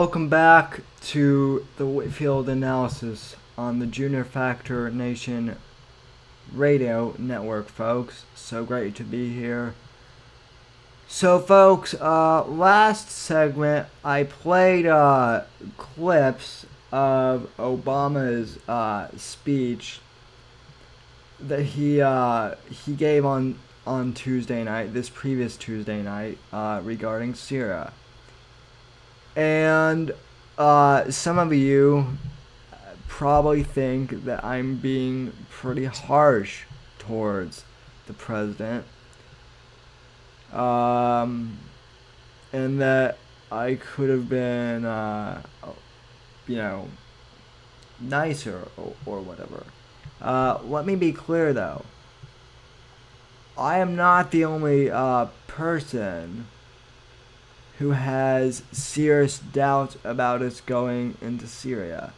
Welcome back to the Whitfield Analysis on the Junior Factor Nation radio network, folks. So great to be here. So, folks, last segment I played clips of Obama's speech that he gave on Tuesday night, this previous Tuesday night, regarding Syria. And some of you probably think that I'm being pretty harsh towards the president, and that I could have been, nicer or whatever. Let me be clear, though. I am not the only person who has serious doubts about us going into Syria.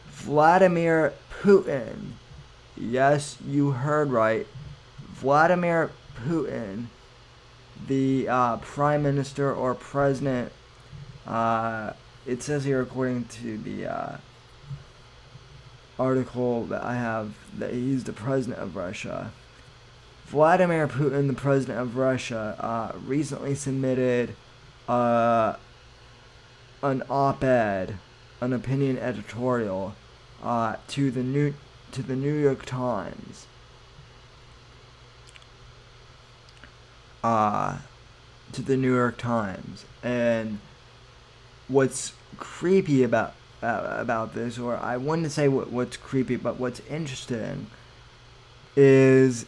Vladimir Putin, yes, you heard right, Vladimir Putin, the Prime Minister or President, it says here according to the article that I have, that he's the President of Russia. Vladimir Putin, the President of Russia, recently submitted an op-ed, an opinion editorial, to the New York Times. To the New York Times, and what's creepy about this, or I wouldn't say what's creepy, but what's interesting, is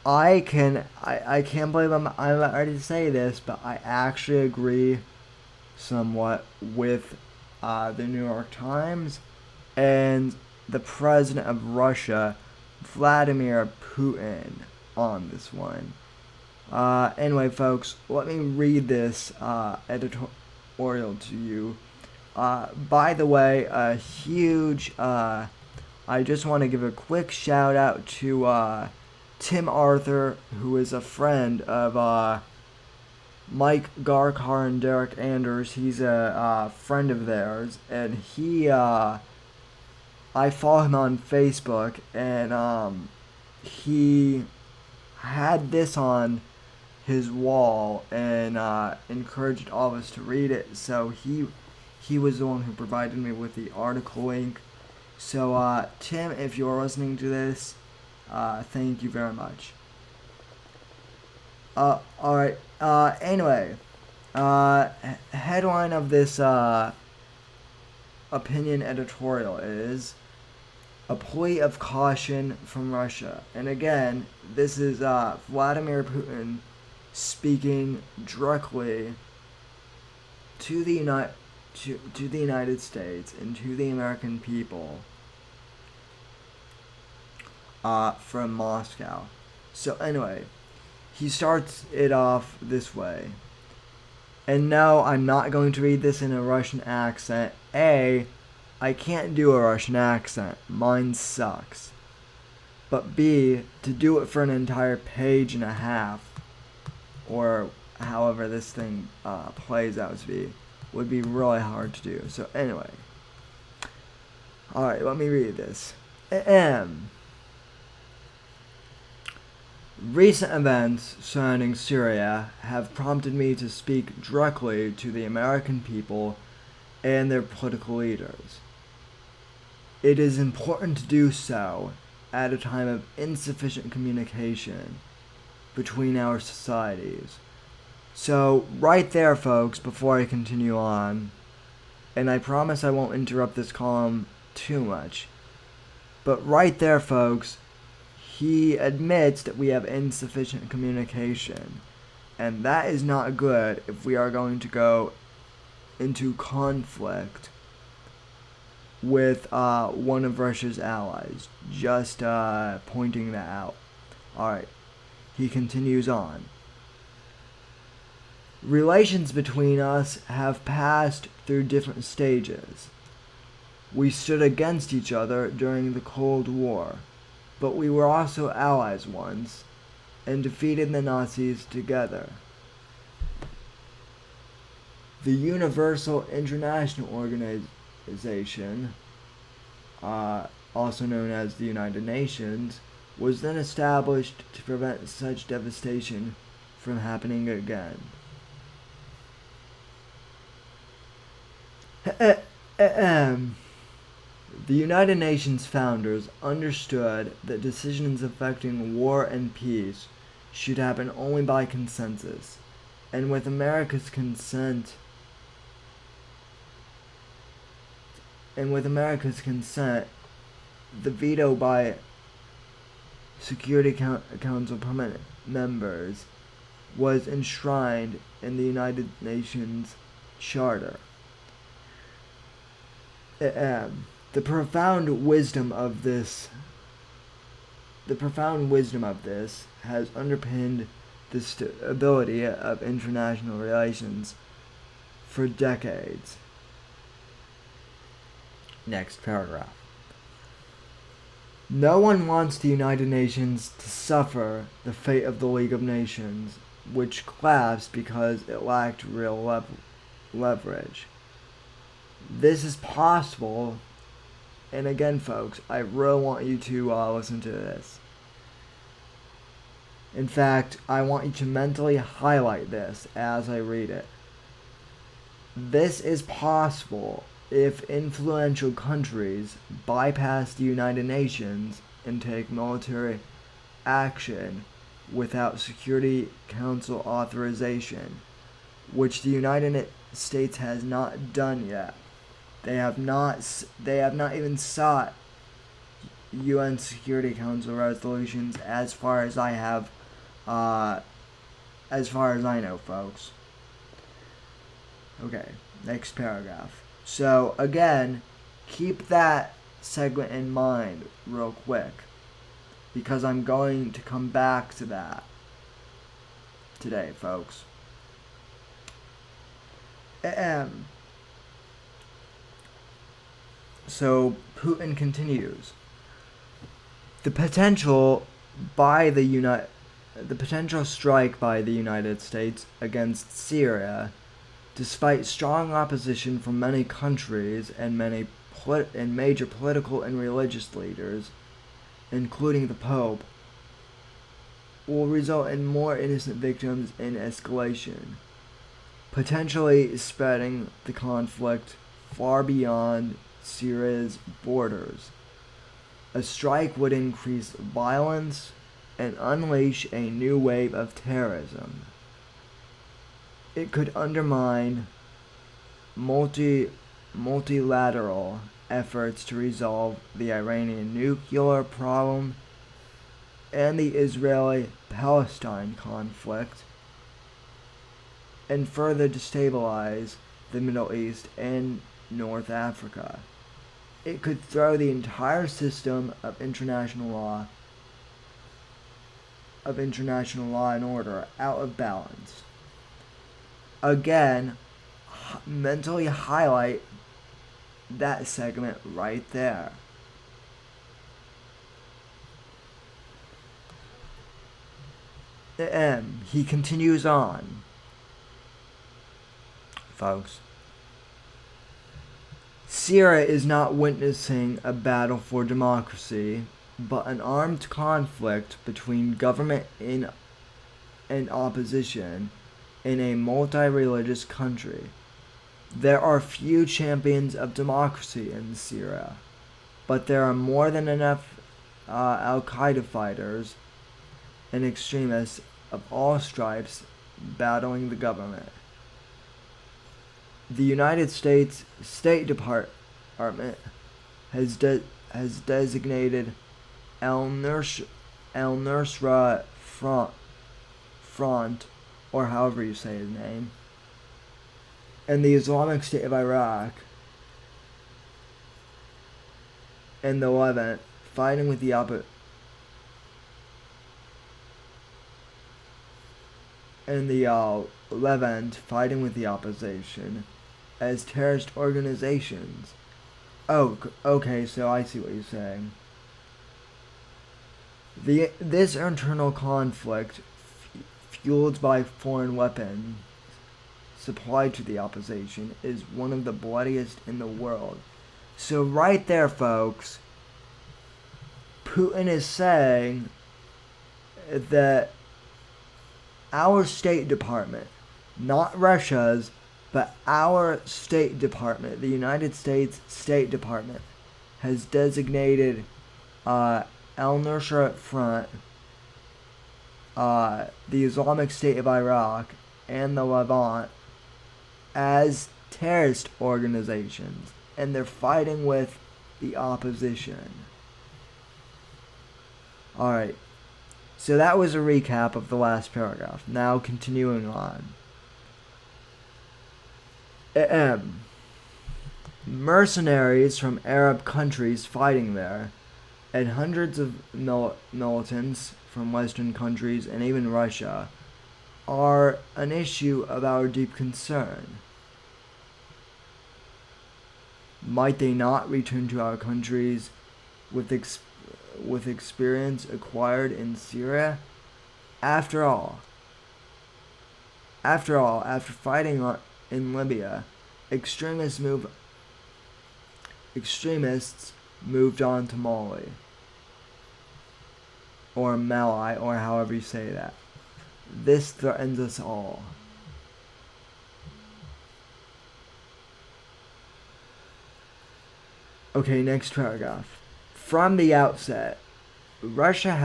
I can't believe I'm ready to say this, but I actually agree somewhat with the New York Times and the President of Russia, Vladimir Putin, on this one. Anyway, folks, let me read this editorial to you. By the way, a huge, I just want to give a quick shout out to Tim Arthur, who is a friend of Mike Garkar and Derek Anders. He's a friend of theirs, and I follow him on Facebook, and he had this on his wall and encouraged all of us to read it. So he was the one who provided me with the article link. So Tim, if you're listening to this, thank you very much. Alright, anyway, headline of this opinion editorial is a plea of caution from Russia. And again, this is Vladimir Putin speaking directly to the United States and to the American people from Moscow. So anyway, he starts it off this way. And no, I'm not going to read this in a Russian accent. A, I can't do a Russian accent. Mine sucks. But B, to do it for an entire page and a half, or however this thing plays out to be, would be really hard to do. So anyway. Alright, let me read this. Recent events surrounding Syria have prompted me to speak directly to the American people and their political leaders. It is important to do so at a time of insufficient communication between our societies. So, right there, folks, before I continue on, and I promise I won't interrupt this column too much, but right there, folks, he admits that we have insufficient communication, and that is not good if we are going to go into conflict with one of Russia's allies. Just pointing that out. Alright, he continues on. Relations between us have passed through different stages. We stood against each other during the Cold War, but we were also allies once, and defeated the Nazis together. The Universal International Organization, also known as the United Nations, was then established to prevent such devastation from happening again. The United Nations founders understood that decisions affecting war and peace should happen only by consensus, and with America's consent, the veto by Security Council permanent members was enshrined in the United Nations Charter. The profound wisdom of this has underpinned the stability of international relations for decades. Next paragraph. No one wants the United Nations to suffer the fate of the League of Nations, which collapsed because it lacked real leverage. This is possible, and again, folks, I really want you to listen to this. In fact, I want you to mentally highlight this as I read it. This is possible if influential countries bypass the United Nations and take military action without Security Council authorization, which the United States has not done yet. They have not even sought UN Security Council resolutions as far as I know, folks. Okay, next paragraph. So again, keep that segment in mind real quick, because I'm going to come back to that today, folks. So Putin continues. The potential strike by the United States against Syria, despite strong opposition from many countries and major political and religious leaders, including the Pope, will result in more innocent victims and escalation, potentially spreading the conflict far beyond Syria's borders. A strike would increase violence and unleash a new wave of terrorism. It could undermine multilateral efforts to resolve the Iranian nuclear problem and the Israeli-Palestine conflict, and further destabilize the Middle East and North Africa. It could throw the entire system of international law and order out of balance. Again, mentally highlight that segment right there. He continues on, folks. Syria is not witnessing a battle for democracy, but an armed conflict between government and opposition in a multi-religious country. There are few champions of democracy in Syria, but there are more than enough Al-Qaeda fighters and extremists of all stripes battling the government. The United States State Department has designated al-Nusra Front, or however you say his name, and the Islamic State of Iraq and the Levant fighting with the opposition as terrorist organizations. Oh, okay, so I see what you're saying. This internal conflict, fueled by foreign weapons supplied to the opposition is one of the bloodiest in the world. So right there, folks, Putin is saying that our State Department, not Russia's, but our State Department, the United States State Department, has designated al-Nusra Front, the Islamic State of Iraq, and the Levant as terrorist organizations, and they're fighting with the opposition. Alright, so that was a recap of the last paragraph. Now continuing on. Mercenaries from Arab countries fighting there, and hundreds of militants from Western countries and even Russia, are an issue of our deep concern. Might they not return to our countries with experience acquired in Syria? After all, after fighting in Libya, extremists moved on to Mali, or Mali, or however you say that. This threatens us all. Okay, next paragraph. From the outset, Russia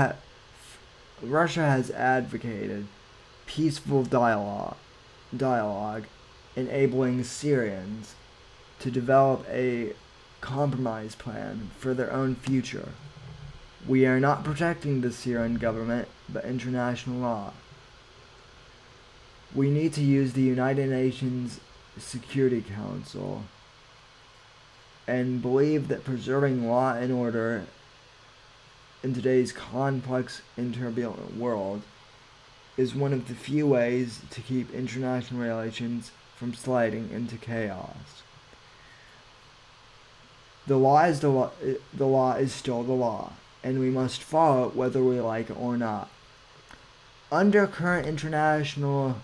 has advocated peaceful dialogue, enabling Syrians to develop a compromise plan for their own future. We are not protecting the Syrian government, but international law. We need to use the United Nations Security Council and believe that preserving law and order in today's complex and turbulent world is one of the few ways to keep international relations from sliding into chaos. The law is still the law, and we must follow it whether we like it or not. Under current international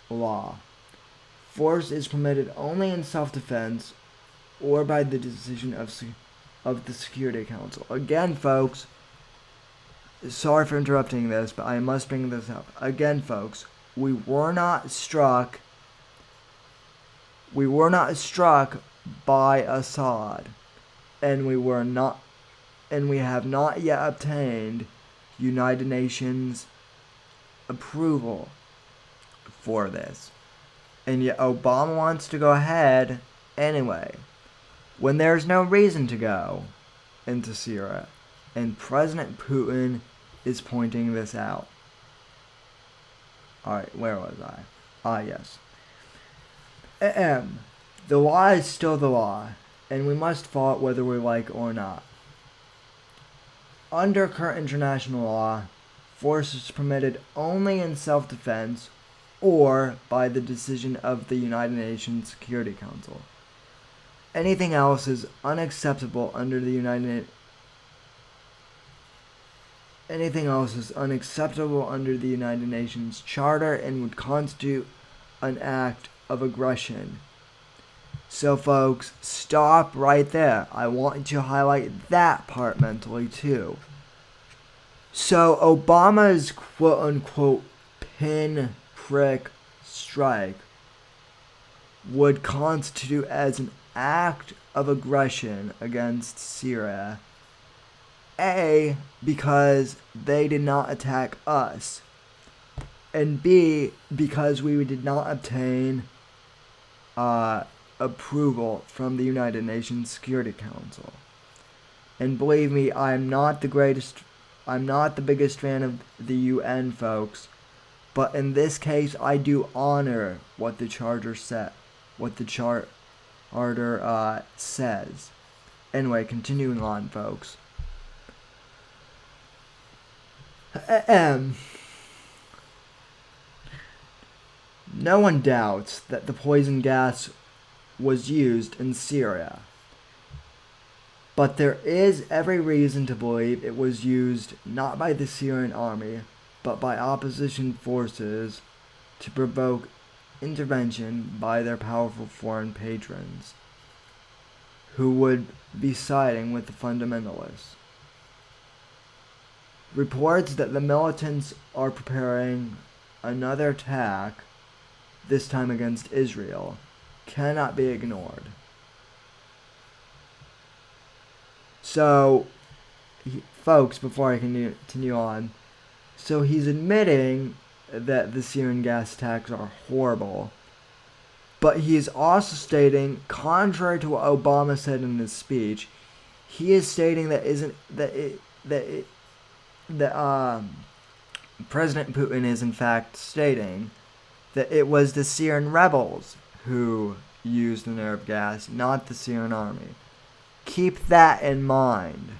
law, force is permitted only in self-defense or by the decision of the Security Council. Again, folks, sorry for interrupting this, but I must bring this up. Again, folks, we were not struck by Assad, and we have not yet obtained United Nations approval for this. And yet Obama wants to go ahead anyway, when there's no reason to go into Syria, and President Putin is pointing this out. Alright, where was I? Yes. The law is still the law, and we must follow it whether we like it or not. Under current international law, force is permitted only in self-defense or by the decision of the United Nations Security Council. Anything else is unacceptable under the United Nations Charter and would constitute an act of aggression. So folks, stop right there. I want to highlight that part mentally too. So Obama's quote-unquote pinprick strike would constitute as an act of aggression against Syria. A, because they did not attack us. And B, because we did not obtain approval from the United Nations Security Council. And believe me, I'm not the biggest fan of the UN, folks, but in this case, I do honor what the charter says. Anyway, continuing on, folks. No one doubts that the poison gas was used in Syria, but there is every reason to believe it was used not by the Syrian army, but by opposition forces to provoke intervention by their powerful foreign patrons, who would be siding with the fundamentalists. Reports that the militants are preparing another attack, this time against Israel, cannot be ignored. So, folks, before I continue on, so he's admitting that the Syrian gas attacks are horrible, but he's also stating, contrary to what Obama said in his speech, he is stating that President Putin is in fact stating that it was the Syrian rebels who used the nerve gas, not the Syrian army. Keep that in mind.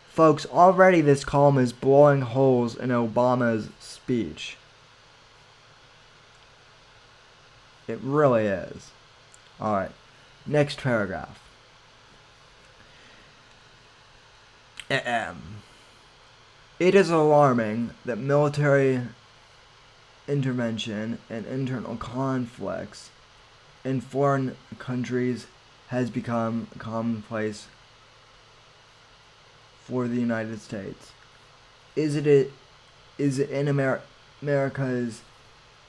Folks, already this column is blowing holes in Obama's speech. It really is. Alright, next paragraph. It is alarming that military intervention and internal conflicts in foreign countries has become commonplace for the United States. Is it in America's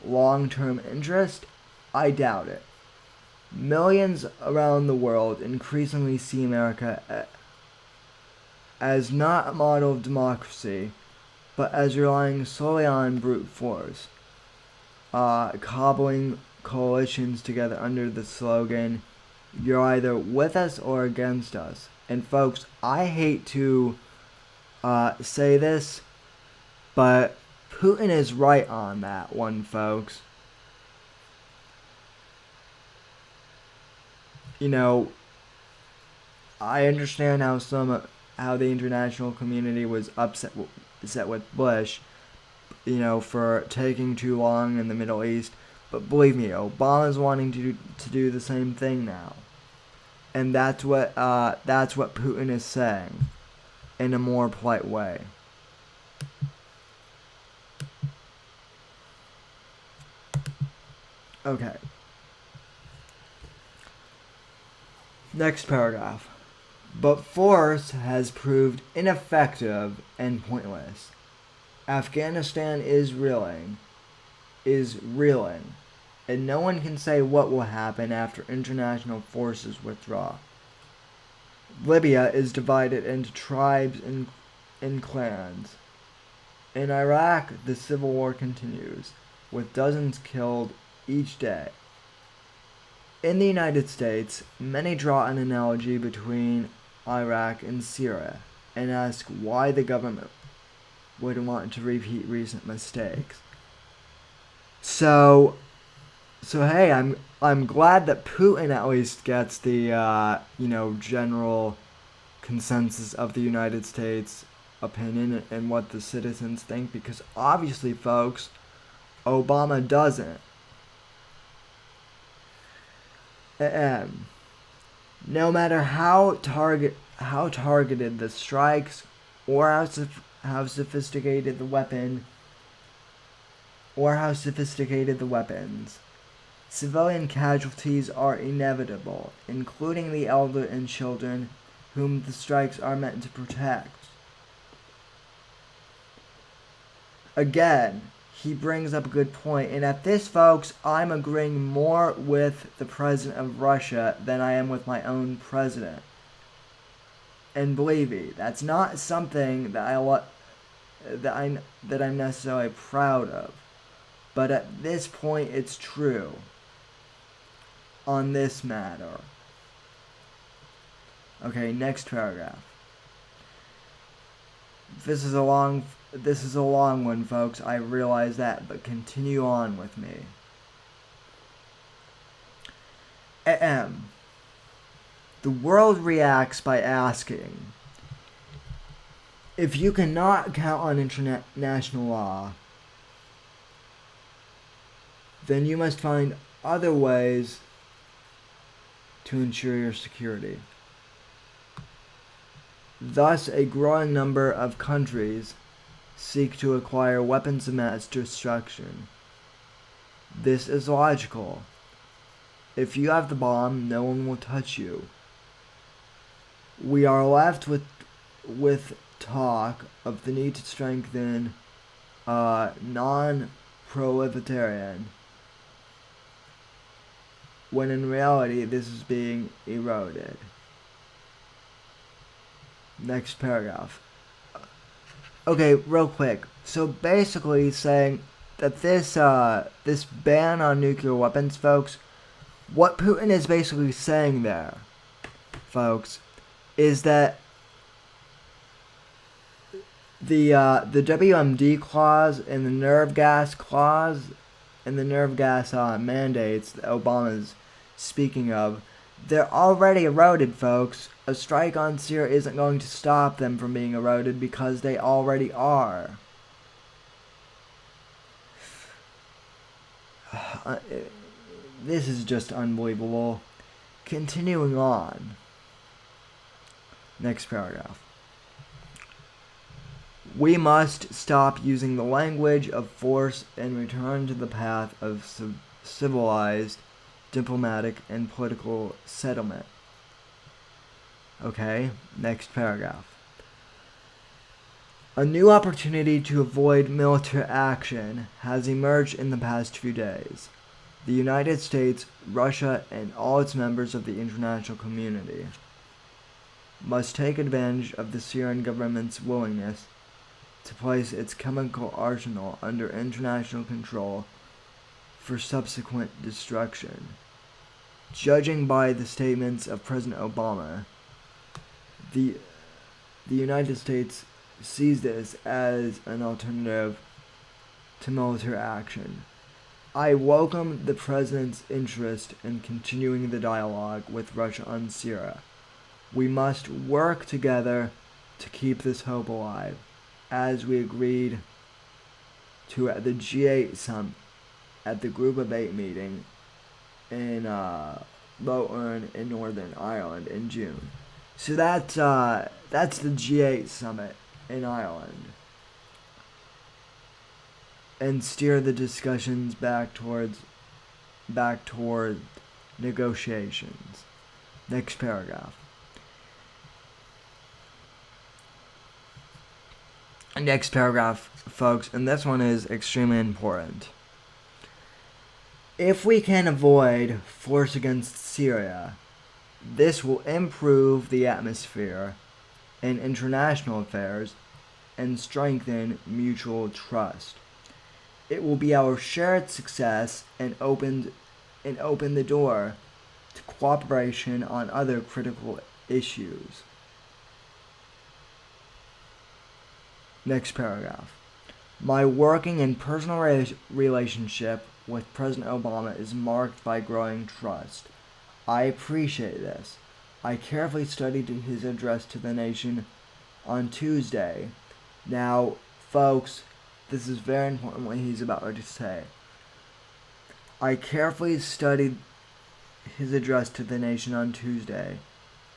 long-term interest? I doubt it. Millions around the world increasingly see America as not a model of democracy, but as relying solely on brute force, cobbling coalitions together under the slogan, "You're either with us or against us." And folks, I hate to say this, but Putin is right on that one, folks. You know, I understand how the international community was upset with Bush, for taking too long in the Middle East. But believe me, Obama's wanting to do the same thing now, and that's what Putin is saying, in a more polite way. Okay. Next paragraph. But force has proved ineffective and pointless. Afghanistan is reeling, and no one can say what will happen after international forces withdraw. Libya is divided into tribes and clans. In Iraq, the civil war continues, with dozens killed each day. In the United States, many draw an analogy between Iraq and Syria and ask why the government would want to repeat recent mistakes. So hey, I'm glad that Putin at least gets the general consensus of the United States opinion and what the citizens think, because obviously, folks, Obama doesn't. No matter how targeted the strikes, or how sophisticated the weapons, civilian casualties are inevitable, including the elderly and children whom the strikes are meant to protect. Again, he brings up a good point, and at this, folks, I'm agreeing more with the president of Russia than I am with my own president. And believe me, that's not something that I'm necessarily proud of, but at this point, it's true. On this matter. Okay, next paragraph. This is a long one, folks. I realize that, but continue on with me. The world reacts by asking, if you cannot count on international law, then you must find other ways to ensure your security. Thus, a growing number of countries seek to acquire weapons of mass destruction. This is logical. If you have the bomb, no one will touch you. We are left with talk of the need to strengthen non-proliferation, when in reality this is being eroded. Next paragraph. Okay, real quick. So basically saying that this ban on nuclear weapons, folks, what Putin is basically saying there, folks, is that the WMD clause and the nerve gas clause and the nerve gas mandates that Obama's speaking of, they're already eroded, folks. A strike on Syria isn't going to stop them from being eroded because they already are. This is just unbelievable. Continuing on. Next paragraph. We must stop using the language of force and return to the path of civilized, diplomatic, and political settlement. Okay, next paragraph. A new opportunity to avoid military action has emerged in the past few days. The United States, Russia, and all its members of the international community must take advantage of the Syrian government's willingness to place its chemical arsenal under international control for subsequent destruction. Judging by the statements of President Obama, the United States sees this as an alternative to military action. I welcome the President's interest in continuing the dialogue with Russia on Syria. We must work together to keep this hope alive, as we agreed to at the G8 summit at the Group of 8 meeting in Low in Northern Ireland in June. So that's the G8 summit in Ireland. And steer the discussions back toward negotiations. Next paragraph. Next paragraph, folks, and this one is extremely important. If we can avoid force against Syria, this will improve the atmosphere in international affairs and strengthen mutual trust. It will be our shared success and open the door to cooperation on other critical issues. Next paragraph. My working and personal relationship with President Obama is marked by growing trust. I appreciate this. I carefully studied his address to the nation on Tuesday. Now, folks, this is very important what he's about to say. I carefully studied his address to the nation on Tuesday,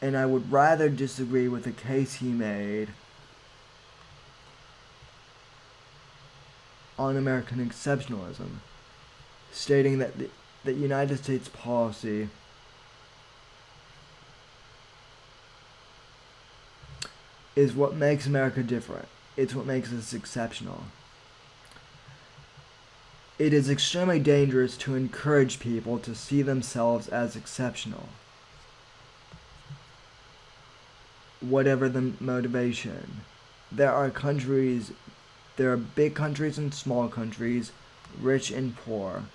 and I would rather disagree with the case he made on American exceptionalism, stating that the United States policy is what makes America different. It's what makes us exceptional. It is extremely dangerous to encourage people to see themselves as exceptional, whatever the motivation. There are big countries and small countries, rich and poor,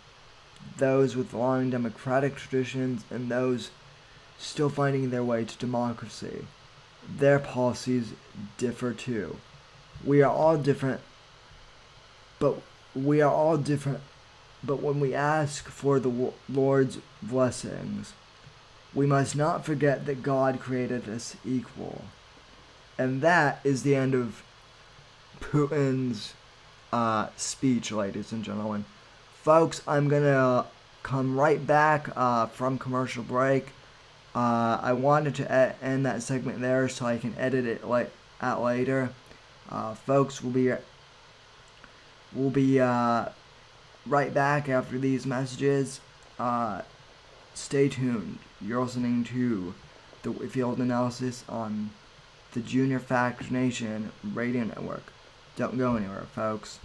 those with long democratic traditions and those still finding their way to democracy. Their policies differ too. We are all different, but when we ask for the Lord's blessings, we must not forget that God created us equal. And that is the end of Putin's speech, ladies and gentlemen. Folks, I'm going to come right back from commercial break. I wanted to end that segment there so I can edit it out later. Folks, we'll be We'll be right back after these messages. Stay tuned. You're listening to the Whitfield Analysis on the Junior Factor Nation Radio Network. Don't go anywhere, folks.